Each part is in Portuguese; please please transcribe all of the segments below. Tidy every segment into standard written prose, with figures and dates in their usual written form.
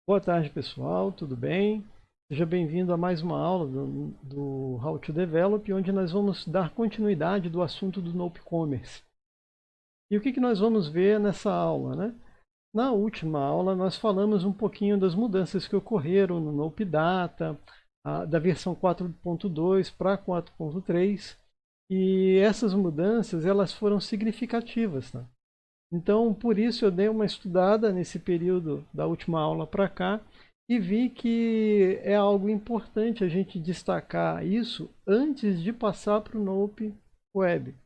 Boa tarde, pessoal, tudo bem? Seja bem-vindo a mais uma aula do How to Develop, onde nós vamos dar continuidade do assunto do Nope Commerce. E o que nós vamos ver nessa aula, né? Na última aula, nós falamos um pouquinho das mudanças que ocorreram no Nope Data, da versão 4.2 para 4.3, e essas mudanças elas foram significativas, tá? Então, por isso eu dei uma estudada nesse período da última aula para cá e vi que é algo importante a gente destacar isso antes de passar para o Nope Web.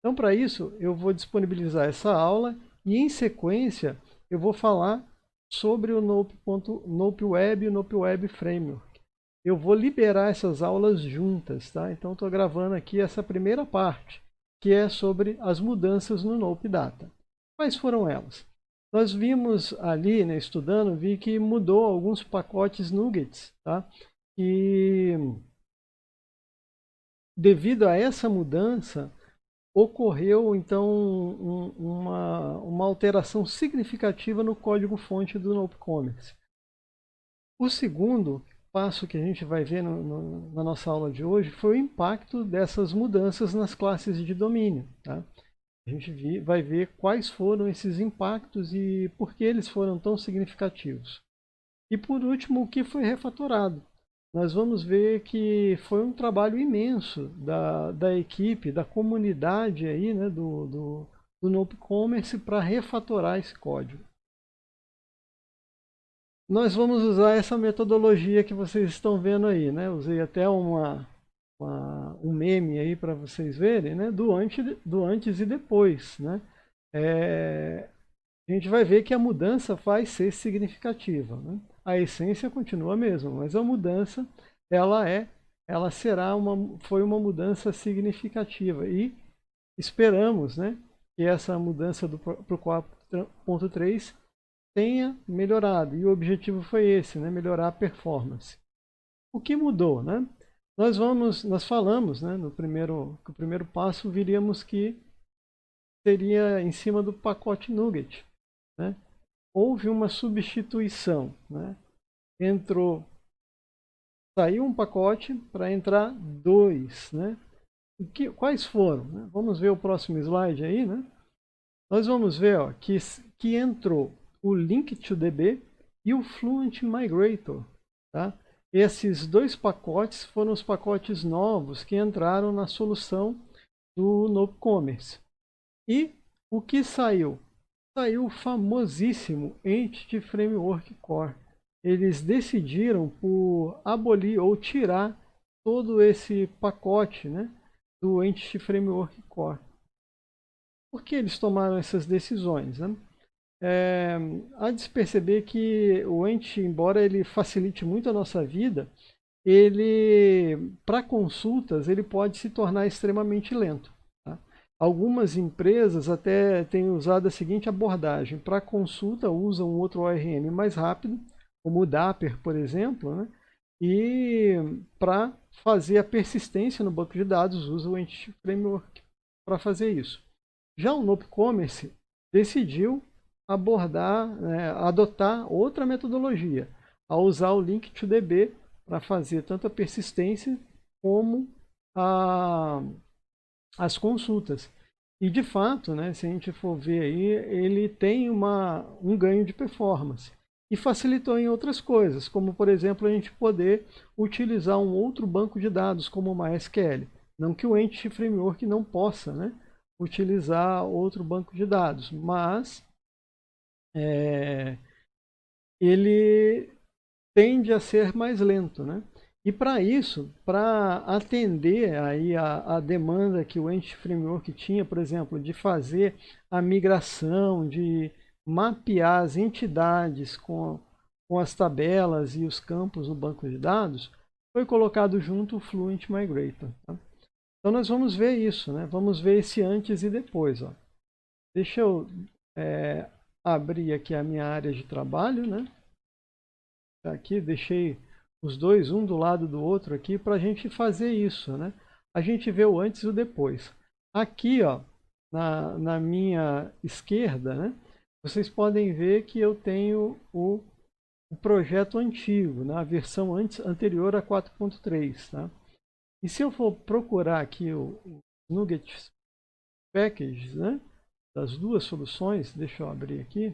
Então, para isso, eu vou disponibilizar essa aula e, em sequência, eu vou falar sobre o Nope Web e o Nope Web Framework. Eu vou liberar essas aulas juntas, tá? Então, estou gravando aqui essa primeira parte, que é sobre as mudanças no Nope Data. Quais foram elas? Nós vimos ali, né, estudando, vi que mudou alguns pacotes nuggets, tá? E devido a essa mudança, ocorreu então uma alteração significativa no código-fonte do NopeCommerce. O segundo passo que a gente vai ver na nossa aula de hoje foi o impacto dessas mudanças nas classes de domínio, tá? A gente vai ver quais foram esses impactos e por que eles foram tão significativos. E por último, o que foi refatorado. Nós vamos ver que foi um trabalho imenso da equipe, da comunidade aí, né, do NopeCommerce para refatorar esse código. Nós vamos usar essa metodologia que vocês estão vendo aí, né? Usei até um meme aí para vocês verem, né? Do antes e depois, né? A gente vai ver que a mudança vai ser significativa, né? A essência continua a mesma, mas a mudança ela foi uma mudança significativa e esperamos, né, que essa mudança para o 4.3 tenha melhorado, e o objetivo foi esse, né, melhorar a performance. O que mudou, né? Nós falamos, né, que o primeiro passo viríamos que seria em cima do pacote Nugget, né? Houve uma substituição, né? Saiu um pacote para entrar dois, né? Quais foram, né? Vamos ver o próximo slide aí, né? Nós vamos ver, ó, que entrou o Link2DB e o Fluent Migrator, tá? Esses dois pacotes foram os pacotes novos que entraram na solução do NopeCommerce. E o que saiu? Saiu o famosíssimo Entity Framework Core. Eles decidiram por abolir ou tirar todo esse pacote, né, do Entity Framework Core. Por que eles tomaram essas decisões, né? Há de se perceber que o Entity, embora ele facilite muito a nossa vida, ele, para consultas, ele pode se tornar extremamente lento. Tá? Algumas empresas até têm usado a seguinte abordagem: para consulta usam um outro ORM mais rápido, como o Dapper, por exemplo, né? E para fazer a persistência no banco de dados usa o Entity Framework para fazer isso. Já o NopeCommerce decidiu adotar outra metodologia, ao usar o Link2DB para fazer tanto a persistência como as consultas. E de fato, né, se a gente for ver aí, ele tem um ganho de performance. E facilitou em outras coisas, como por exemplo a gente poder utilizar um outro banco de dados como o MySQL. Não que o Entity Framework não possa, né, utilizar outro banco de dados, mas ele tende a ser mais lento, né? E para isso, para atender aí a demanda que o Entity Framework tinha, por exemplo, de fazer a migração, de mapear as entidades com as tabelas e os campos no banco de dados, foi colocado junto o Fluent Migrator. Tá? Então nós vamos ver isso, né? Vamos ver esse antes e depois. Ó. Deixa eu abrir aqui a minha área de trabalho, né? Aqui deixei os dois um do lado do outro aqui para a gente fazer isso, né? A gente vê o antes e o depois. Aqui, ó, na minha esquerda, né? Vocês podem ver que eu tenho o o projeto antigo, né? A versão anterior a 4.3. Tá? E se eu for procurar aqui o NuGet Packages, né? Das duas soluções, deixa eu abrir aqui,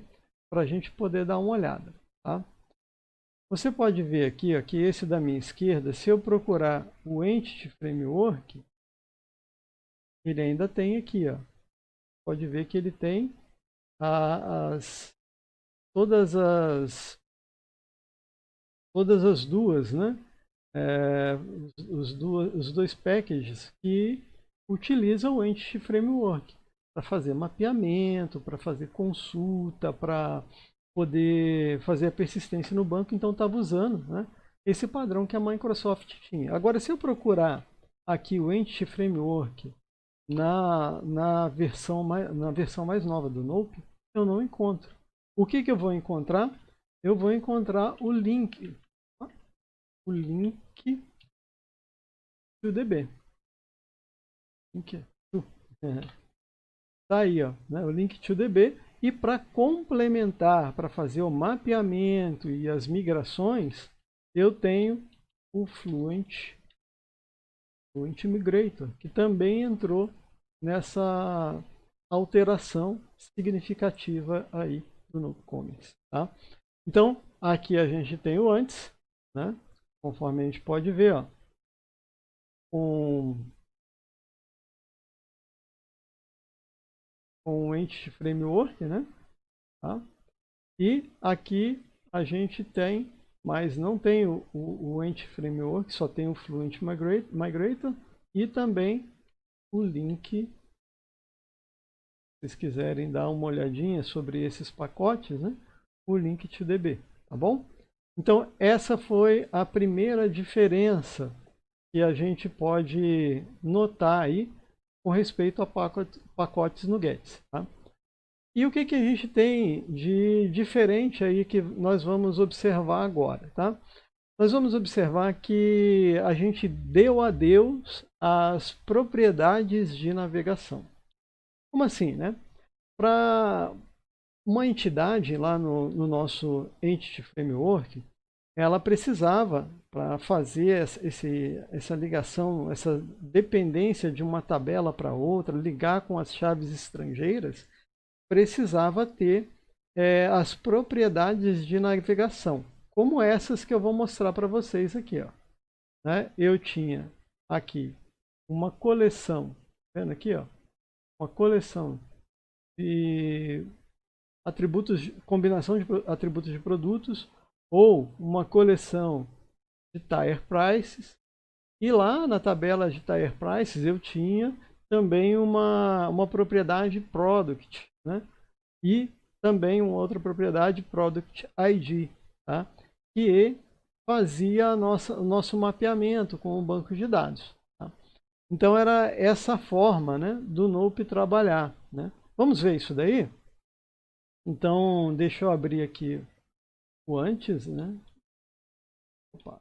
para a gente poder dar uma olhada. Tá? Você pode ver aqui ó, que esse da minha esquerda, se eu procurar o Entity Framework, ele ainda tem aqui, ó. Pode ver que ele tem todas as duas, né? Os dois packages que utilizam o Entity Framework para fazer mapeamento, para fazer consulta, para poder fazer a persistência no banco. Então estava usando, né, esse padrão que a Microsoft tinha. Agora, se eu procurar aqui o Entity Framework na versão mais nova do Nope, eu não encontro. O que eu vou encontrar? Eu vou encontrar o link to DB. Tá aí, ó, né, o link to DB. E para complementar, para fazer o mapeamento e as migrações, eu tenho o Fluent Migrator, que também entrou nessa alteração significativa aí do novo Commons. Tá? Então, aqui a gente tem o antes, né? Conforme a gente pode ver, ó, com o Entity Framework, né? Tá? E aqui a gente tem, mas não tem o Entity Framework, só tem o Fluent Migrator e também o link. Se vocês quiserem dar uma olhadinha sobre esses pacotes, né? O link to DB, tá bom? Então, essa foi a primeira diferença que a gente pode notar aí com respeito a pacotes NuGet. Tá? E o que a gente tem de diferente aí que nós vamos observar agora? Tá? Nós vamos observar que a gente deu adeus às propriedades de navegação. Como assim, né? Para uma entidade lá no nosso Entity Framework, ela precisava, para fazer essa ligação, essa dependência de uma tabela para outra, ligar com as chaves estrangeiras, precisava ter as propriedades de navegação, como essas que eu vou mostrar para vocês aqui. Ó. Né? Eu tinha aqui uma coleção, tá vendo aqui, ó? Uma coleção de atributos, combinação de atributos de produtos, ou uma coleção de Tire Prices. E lá na tabela de Tire Prices eu tinha também uma propriedade Product, né? E também uma outra propriedade Product ID, tá? Que fazia o nosso mapeamento com o banco de dados. Tá? Então era essa forma, né, do Nope trabalhar. Né? Vamos ver isso daí? Então deixa eu abrir aqui o antes, né? Opa,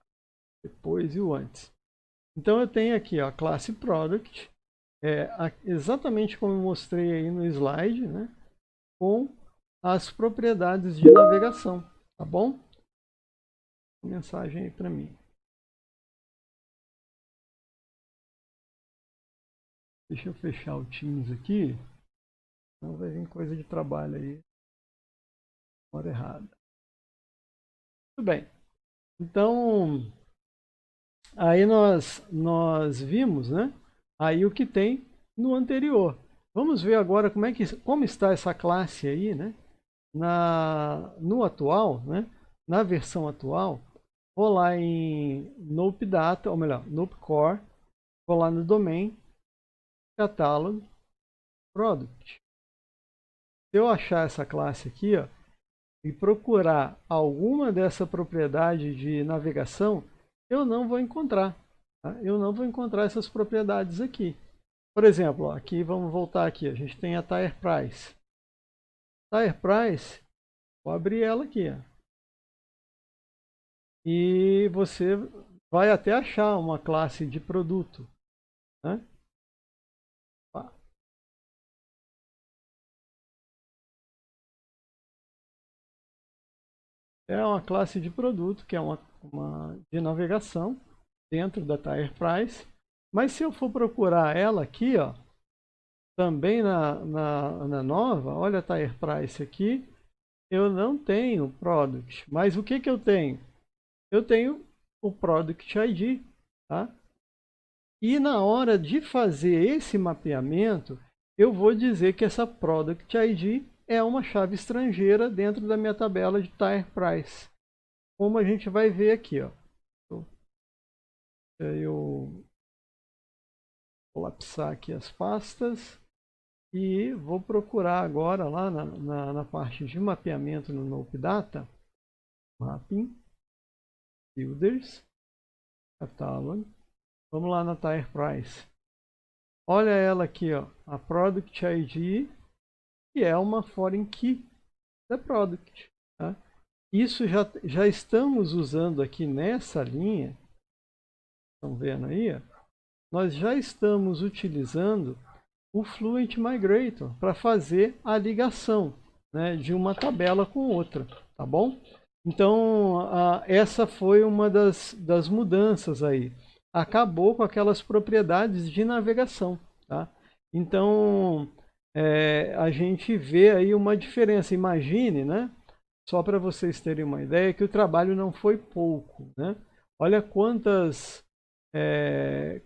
depois e o antes. Então eu tenho aqui ó, a classe Product, exatamente como eu mostrei aí no slide, né? Com as propriedades de navegação, tá bom? Mensagem aí para mim. Deixa eu fechar o Teams aqui, senão vai vir coisa de trabalho aí, hora errada. Tudo bem. Então, aí nós vimos, né? Aí o que tem no anterior. Vamos ver agora como está essa classe aí, né? No atual, né? Na versão atual, vou lá em Nope Data, ou melhor, Nope Core, vou lá no Domain, Catalog, Product. Se eu achar essa classe aqui, ó, e procurar alguma dessa propriedade de navegação, eu não vou encontrar. Tá? Eu não vou encontrar essas propriedades aqui. Por exemplo, ó, aqui vamos voltar aqui. A gente tem a Tire Price. Tire Price, vou abrir ela aqui. Ó. E você vai até achar uma classe de produto. Né? É uma classe de produto, que é uma de navegação dentro da Tire Price. Mas se eu for procurar ela aqui, ó, também na nova, olha a Tire Price aqui, eu não tenho Product. Mas o que eu tenho? Eu tenho o Product ID, tá? E na hora de fazer esse mapeamento, eu vou dizer que essa Product ID é uma chave estrangeira dentro da minha tabela de Tire Price. Como a gente vai ver aqui, ó. Eu vou lapsar aqui as pastas e vou procurar agora lá na parte de mapeamento no NoP Data, Mapping, Builders, Catalog. Vamos lá na Tire Price. Olha ela aqui, ó, a Product ID, que é uma foreign key da Product. Tá? Isso já estamos usando aqui nessa linha, estão vendo aí? Ó, nós já estamos utilizando o Fluent Migrator para fazer a ligação, né, de uma tabela com outra, tá bom? Então, essa foi uma das mudanças aí. Acabou com aquelas propriedades de navegação, tá? Então, a gente vê aí uma diferença. Imagine, né? Só para vocês terem uma ideia, que o trabalho não foi pouco, né? Olha quantas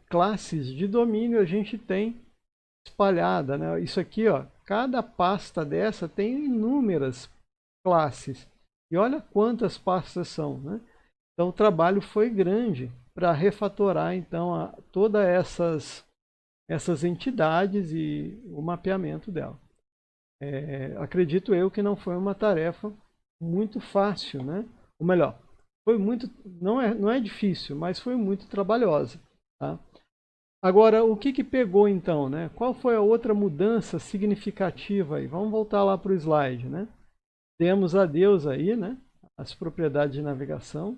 classes de domínio a gente tem espalhada, né? Isso aqui, ó, cada pasta dessa tem inúmeras classes. E olha quantas pastas são, né? Então o trabalho foi grande para refatorar então todas essas entidades e o mapeamento dela. Acredito eu que não foi uma tarefa muito fácil, né? Ou melhor, foi muito, não é difícil, mas foi muito trabalhosa, tá? Agora, o que pegou então, né? Qual foi a outra mudança significativa aí? Vamos voltar lá para o slide, né? Temos a Deus aí, né? As propriedades de navegação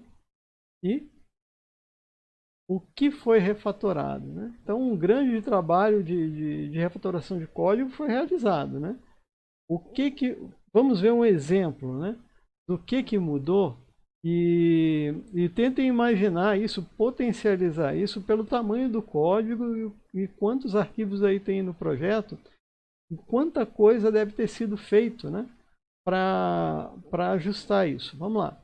e o que foi refatorado, né? Então, um grande trabalho de refatoração de código foi realizado, né? Vamos ver um exemplo, né? Do que mudou e tentem imaginar isso, potencializar isso pelo tamanho do código e quantos arquivos aí tem no projeto e quanta coisa deve ter sido feito, né, para ajustar isso. Vamos lá.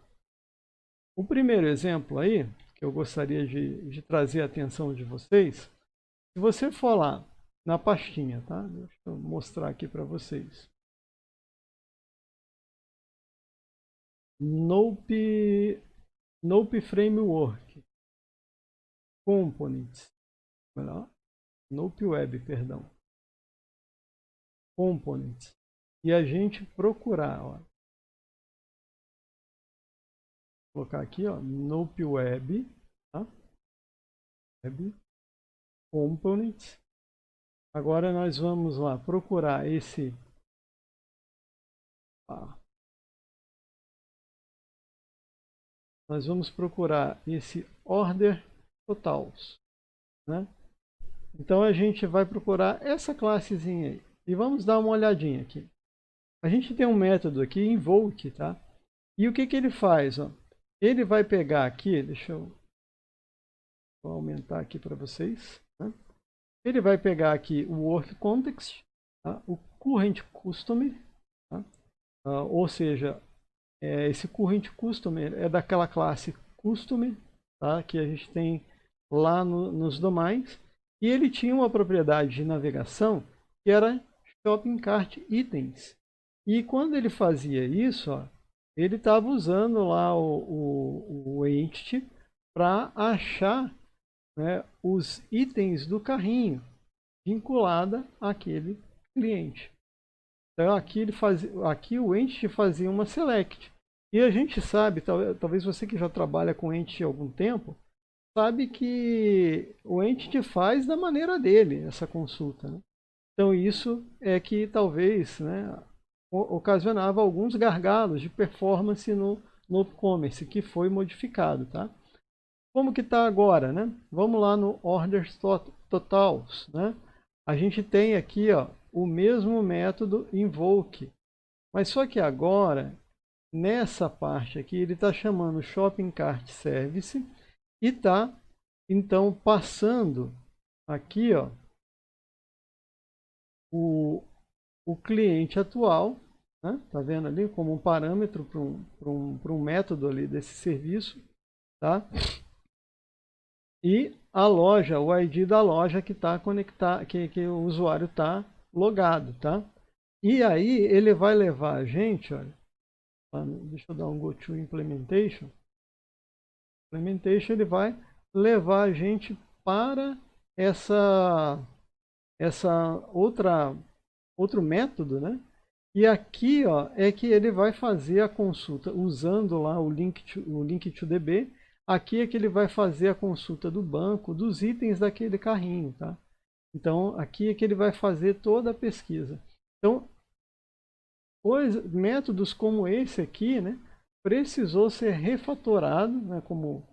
O primeiro exemplo aí, que eu gostaria de trazer a atenção de vocês, se você for lá na pastinha, tá? Deixa eu mostrar aqui para vocês. NoP Framework, Components, NoP Web, perdão, Components, e a gente procurar, ó, vou colocar aqui, ó, NoP Web, tá? Web, Components. Agora nós vamos lá procurar esse, nós vamos procurar esse Order Totals, né? Então a gente vai procurar essa classezinha aí. E vamos dar uma olhadinha aqui. A gente tem um método aqui, invoke, tá? E o que ele faz? Ó? Ele vai pegar aqui, vou aumentar aqui para vocês. Né? Ele vai pegar aqui o work context, tá? O current customer, tá? Ou seja, esse current customer é daquela classe customer, tá? Que a gente tem lá nos domains. E ele tinha uma propriedade de navegação que era shopping cart items. E quando ele fazia isso, ó, ele estava usando lá o entity para achar, né, os itens do carrinho vinculada àquele cliente. Então aqui o entity fazia uma select. E a gente sabe, talvez você que já trabalha com entity há algum tempo, sabe que o entity faz da maneira dele essa consulta, né? Então isso é que talvez, né, ocasionava alguns gargalos de performance no e-commerce, que foi modificado, tá? Como que está agora, né? Vamos lá no Orders Totals, né? A gente tem aqui, ó, o mesmo método invoke, mas só que agora nessa parte aqui, ele está chamando Shopping Cart Service e está, então, passando aqui, ó, o cliente atual, né? Tá vendo ali como um parâmetro para um método ali desse serviço, tá? E a loja, o ID da loja que está conectado, que o usuário está logado, tá? E aí ele vai levar a gente, olha, deixa eu dar um go to implementation. Implementation ele vai levar a gente para essa outro método, né? E aqui, ó, é que ele vai fazer a consulta usando lá o link to DB. Aqui é que ele vai fazer a consulta do banco, dos itens daquele carrinho, tá? Então, aqui é que ele vai fazer toda a pesquisa. Então, métodos como esse aqui, né, precisou ser refatorado, né, como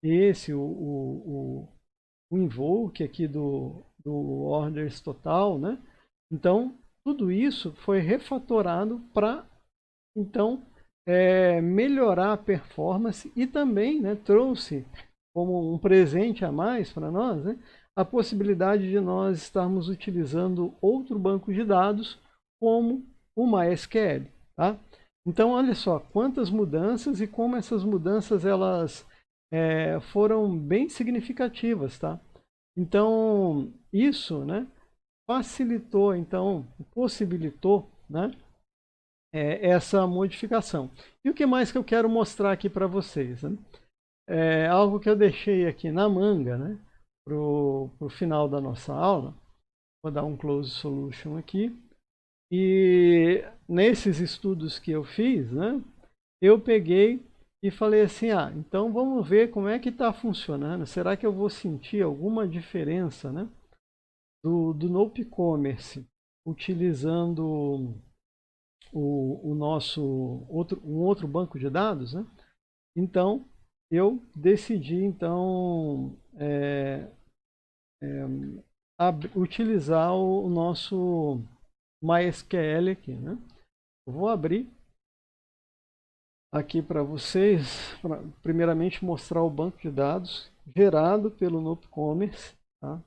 esse, o invoke aqui do orders total, né? Então, tudo isso foi refatorado para, então, melhorar a performance e também, né, trouxe como um presente a mais para nós, né, a possibilidade de nós estarmos utilizando outro banco de dados como o MySQL, tá? Então, olha só quantas mudanças e como essas mudanças elas foram bem significativas, tá? Então, isso, né, facilitou, então, possibilitou, né, essa modificação. E o que mais que eu quero mostrar aqui para vocês? Né? É algo que eu deixei aqui na manga, né, para o final da nossa aula. Vou dar um close solution aqui. E nesses estudos que eu fiz, né, eu peguei e falei assim, então vamos ver como é que está funcionando. Será que eu vou sentir alguma diferença, né, do Nope Commerce utilizando o nosso um outro banco de dados, né? Então eu decidi então utilizar o nosso MySQL aqui, né? Eu vou abrir aqui para vocês, primeiramente mostrar o banco de dados gerado pelo NopeCommerce, tá?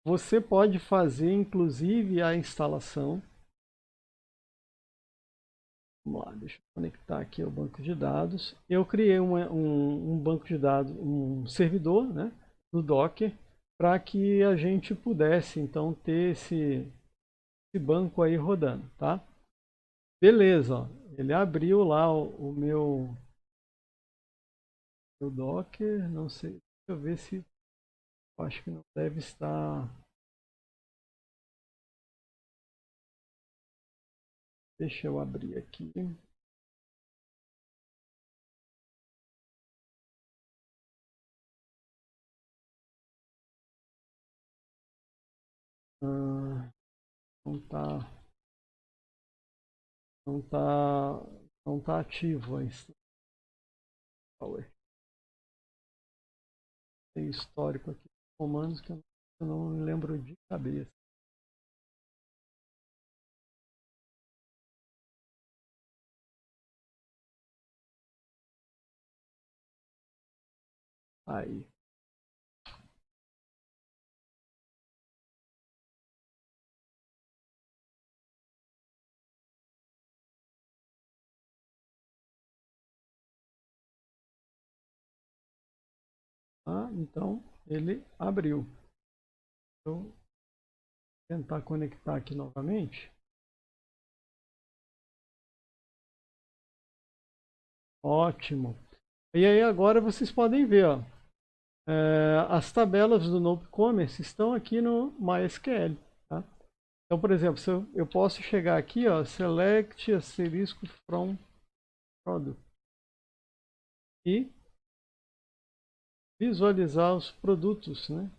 Você pode fazer inclusive a instalação. Vamos lá, deixa eu conectar aqui o banco de dados. Eu criei um banco de dados, um servidor, né, no Docker, para que a gente pudesse então ter esse banco aí rodando, tá? Beleza, ó, ele abriu lá o meu Docker, não sei, deixa eu ver se, eu acho que não deve estar, deixa eu abrir aqui. Ah, não está não tá, não tá ativo a installer. Tem histórico aqui de comandos que eu não me lembro de cabeça. Aí. Então ele abriu. Vou tentar conectar aqui novamente. Ótimo. E aí agora vocês podem ver, ó, as tabelas do NopeCommerce estão aqui no MySQL. Tá? Então, por exemplo, se eu posso chegar aqui, ó, select asterisco from product e visualizar os produtos, né?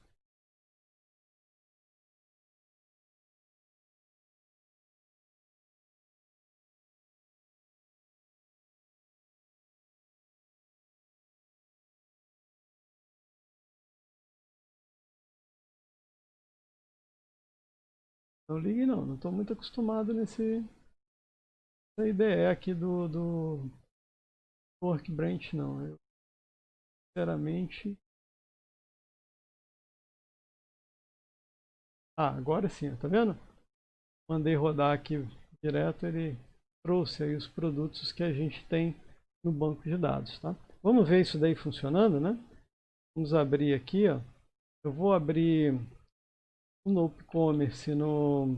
Não ligue não, não estou muito acostumado nesse. essa ideia é aqui do Workbench, não. Eu, sinceramente... Ah, agora sim, tá vendo? Mandei rodar aqui direto, ele trouxe aí os produtos que a gente tem no banco de dados, tá? Vamos ver isso daí funcionando, né? Vamos abrir aqui, ó. Eu vou abrir o NopeCommerce no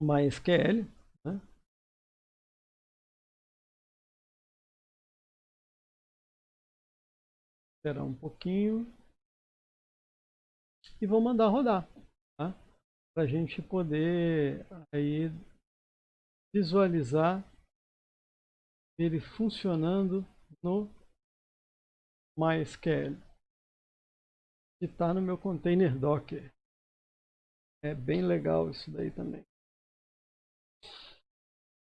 MySQL, né? Esperar um pouquinho e vou mandar rodar, tá? Para a gente poder aí visualizar ele funcionando no MySQL, que está no meu container Docker. É bem legal isso daí também.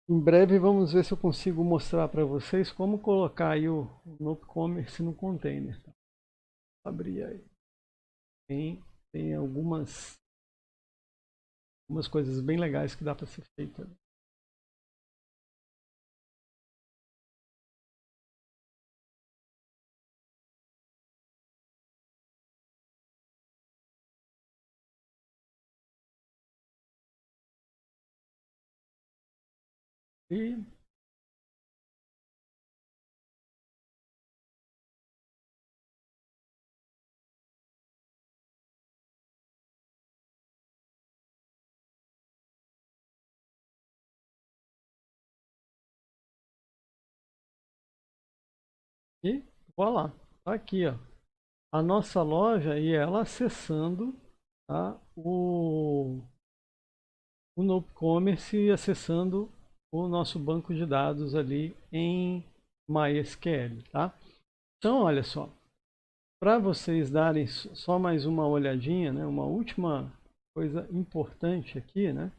Em breve vamos ver se eu consigo mostrar para vocês como colocar aí o NopeCommerce no container. Vou abrir aí. Tem algumas coisas bem legais que dá para ser feita. E E voilà, tá aqui, ó, a nossa loja e ela acessando, tá, o NopeCommerce e acessando o nosso banco de dados ali em MySQL, tá? Então, olha só, para vocês darem só mais uma olhadinha, né, uma última coisa importante aqui, né?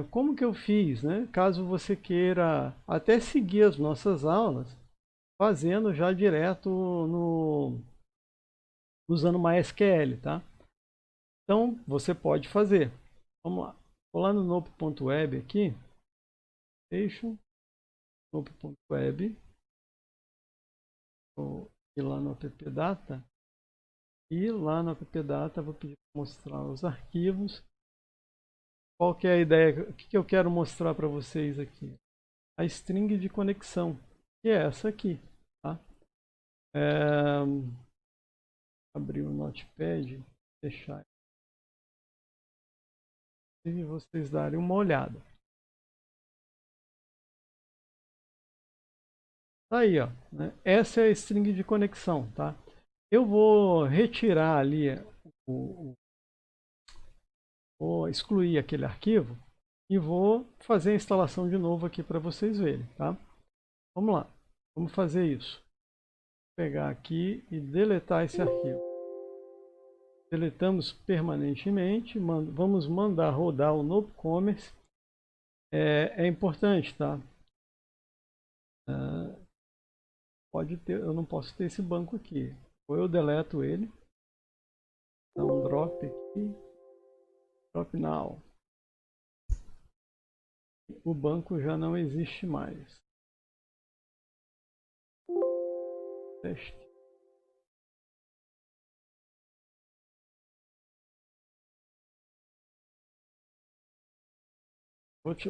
Como que eu fiz, né? Caso você queira até seguir as nossas aulas, fazendo já direto usando MySQL, tá? Então, você pode fazer. Vamos lá. Vou lá no nope.web aqui. Station, nope.web. Vou ir lá no appdata. E lá no appdata vou pedir para mostrar os arquivos. Qual que é a ideia? O que eu quero mostrar para vocês aqui? A string de conexão, que é essa aqui, tá? Abrir o Notepad, deixar e vocês darem uma olhada. Aí, ó, né? Essa é a string de conexão, tá? Eu vou retirar ali, vou excluir aquele arquivo e vou fazer a instalação de novo aqui para vocês verem, tá? Vamos lá, vamos fazer isso. Vou pegar aqui e deletar esse arquivo. Deletamos permanentemente, vamos mandar rodar o NopeCommerce. É importante, tá? Pode ter, eu não posso ter esse banco aqui. Ou eu deleto ele, dá um drop aqui, drop now. O banco já não existe mais. Teste.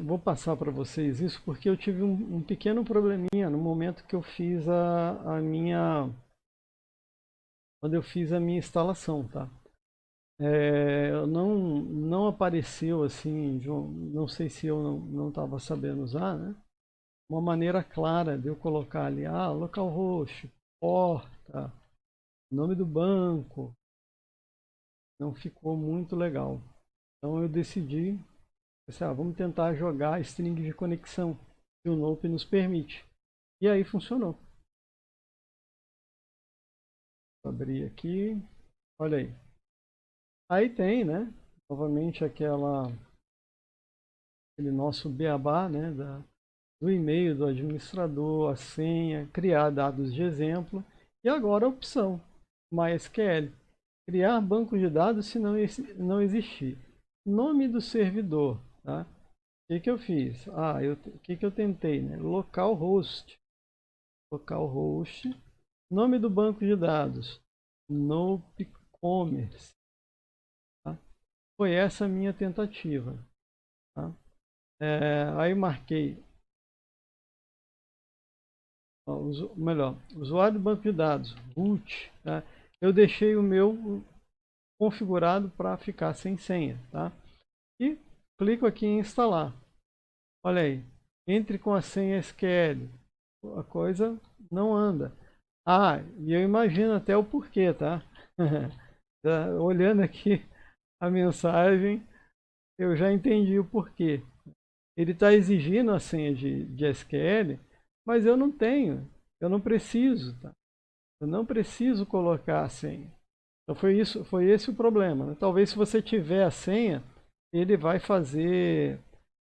Vou passar para vocês isso porque eu tive um pequeno probleminha no momento que eu fiz a minha... Quando eu fiz a minha instalação, tá? Não apareceu assim, não sei se eu não estava sabendo usar, né? Uma maneira clara de eu colocar ali, localhost, porta, nome do banco. Não ficou muito legal. Então eu decidi, vamos tentar jogar a string de conexão que o Nope nos permite. E aí funcionou. Vou abrir aqui, olha aí. Aí tem, né? Novamente aquele nosso beabá, né? Do e-mail do administrador, a senha, criar dados de exemplo. E agora a opção MySQL. Criar banco de dados se não existir. Nome do servidor, tá? que eu fiz? O que eu tentei, né? Localhost. Localhost. Nome do banco de dados. NopeCommerce. Tá? Foi essa a minha tentativa. Tá? Aí marquei, melhor, usuário do banco de dados, root. Tá? Eu deixei o meu configurado para ficar sem senha. Tá? E clico aqui em instalar. Olha aí, entre com a senha SQL. A coisa não anda. E eu imagino até o porquê, tá? Olhando aqui a mensagem, eu já entendi o porquê. Ele está exigindo a senha de SQL, mas eu não tenho, eu não preciso, tá? Eu não preciso colocar a senha. Então foi esse o problema, né? Talvez se você tiver a senha, ele vai fazer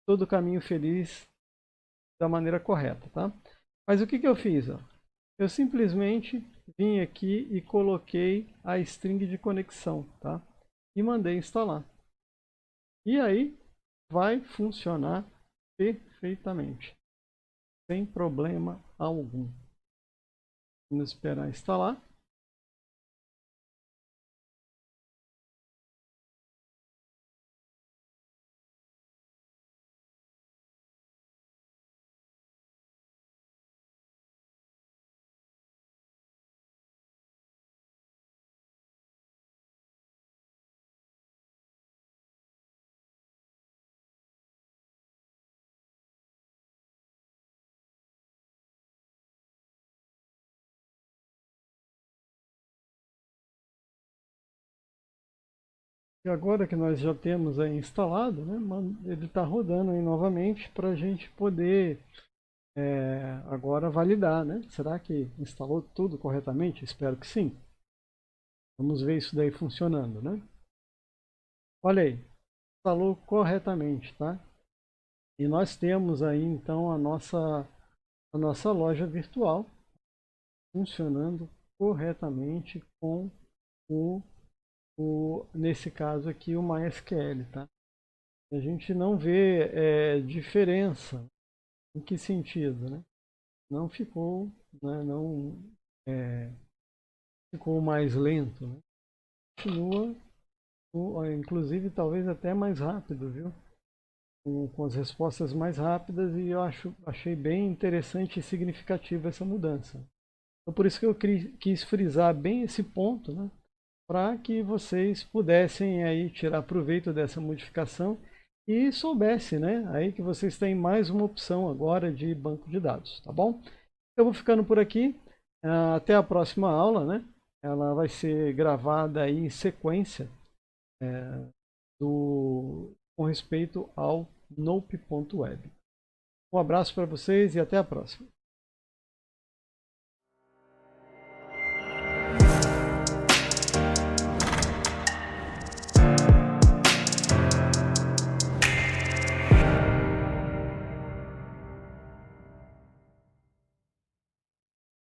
todo o caminho feliz da maneira correta, tá? Mas o que eu fiz? Ó? Eu simplesmente vim aqui e coloquei a string de conexão, tá? E mandei instalar. E aí vai funcionar perfeitamente, sem problema algum. Vamos esperar instalar. E agora que nós já temos aí instalado, né, ele está rodando aí novamente para a gente poder agora validar, né? Será que instalou tudo corretamente? Espero que sim. Vamos ver isso daí funcionando, né? Olha aí, instalou corretamente, tá? E nós temos aí então a nossa loja virtual funcionando corretamente com nesse caso aqui, o MySQL, tá? A gente não vê diferença. Em que sentido, né? Não ficou, né? Não ficou mais lento, né? Continua, inclusive talvez até mais rápido, viu? Com as respostas mais rápidas, e eu achei bem interessante e significativa essa mudança. Então por isso que eu quis frisar bem esse ponto, né? Para que vocês pudessem aí tirar proveito dessa modificação e soubesse, né, aí que vocês têm mais uma opção agora de banco de dados, tá bom? Eu vou ficando por aqui, até a próxima aula, né? Ela vai ser gravada aí em sequência com respeito ao nope.web. Um abraço para vocês e até a próxima.